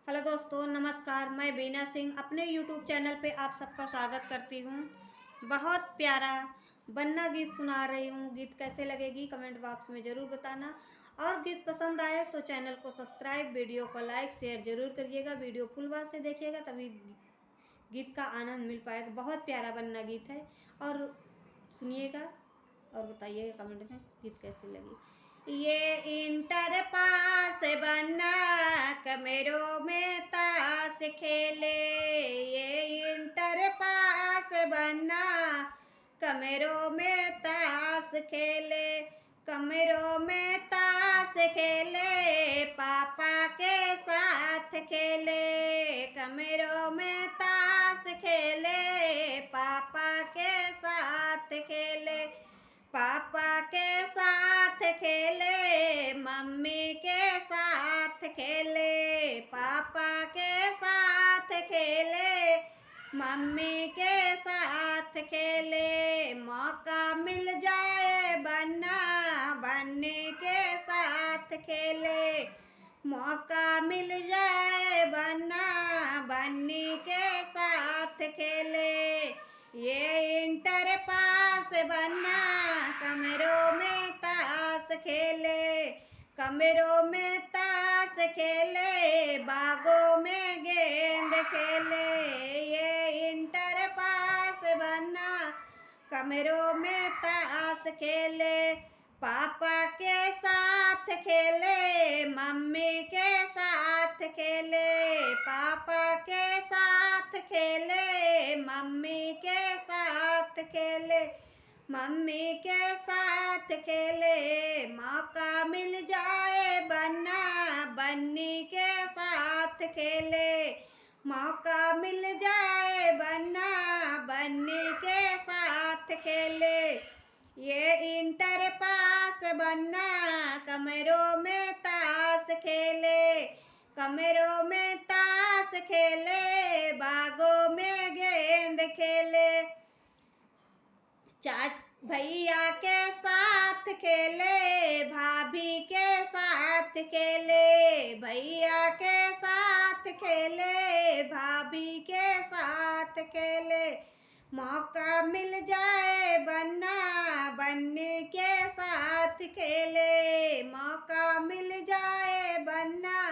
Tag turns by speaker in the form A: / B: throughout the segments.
A: Hello दोस्तों, नमस्कार। मैं बीना सिंह अपने यूट्यूब चैनल पे आप सबका स्वागत करती हूँ। बहुत प्यारा बन्ना गीत सुना रही हूँ। गीत कैसे लगेगी कमेंट बॉक्स में ज़रूर बताना, और गीत पसंद आए तो चैनल को सब्सक्राइब, वीडियो को लाइक शेयर ज़रूर करिएगा। वीडियो फुल बार से देखिएगा तभी गीत का आनंद मिल पाएगा। बहुत प्यारा बन्ना गीत है और सुनिएगा और बताइएगा कमेंट में गीत कैसी लगी। ये इंटर पास बन्ना कमरों में ताश खेले, ये इंटर पास बन्ना कमरों में ताश खेले, कमरों में ताश खेले, पापा के साथ खेले, कमरों में ताश खेले, पापा के साथ खेले, पापा के साथ खेले, मम्मी के साथ खेले, पापा के साथ खेले, मम्मी के साथ खेले। मौका मिल जाए बन्ना बन्नी के साथ खेले, मौका मिल जाए बन्ना बन्नी के साथ खेले। ये इंटर पास बन्ना कमरों में ताश खेले, कमरों में ताश खेले, बागों में गेंद खेले। ये इंटर पास बन्ना कमरों में ताश खेले, पापा के साथ खेले, मम्मी के साथ खेले, पापा के साथ खेले, मम्मी के साथ खेले, मम्मी के साथ खेले। मौका मिल जाए बन्ना बन्नी के साथ खेले, मौका मिल जाए बन्ना बन्नी के साथ खेले। ये इंटर पास बन्ना कमरों में ताश खेले, कमरों में ताश खेले, बागों में गेंद खेले, भैया के साथ खेले, भाभी के साथ खेले, भैया के साथ खेले, भाभी के साथ खेले। मौका मिल जाए बन्ना बन्नी के साथ खेले, मौका मिल जाए बन्ना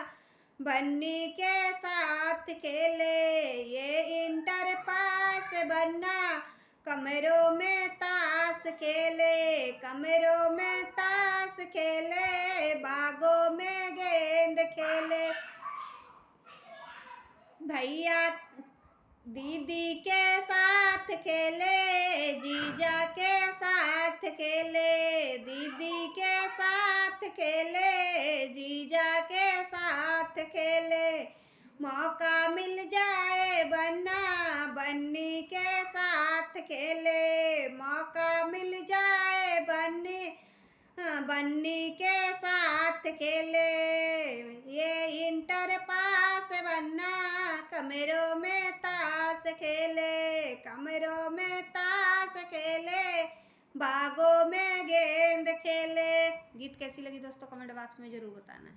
A: बन्नी के साथ खेले। ये इंटर पास बन्ना कमरों में ताश खेले, कमरों में ताश खेले, बागों में गेंद खेले। भैया दीदी के साथ खेले, जीजा के साथ खेले, दीदी के साथ खेले, जीजा के साथ खेले। मौका मिल जाए बन्ना बन्नी के साथ खेले, मौका मिल जाए बन्नी के साथ खेले। ये इंटर पास बन्ना कमरों में ताश खेले, कमरों में ताश खेले, बागों में गेंद खेले। गीत कैसी लगी दोस्तों कमेंट बॉक्स में जरूर बताना।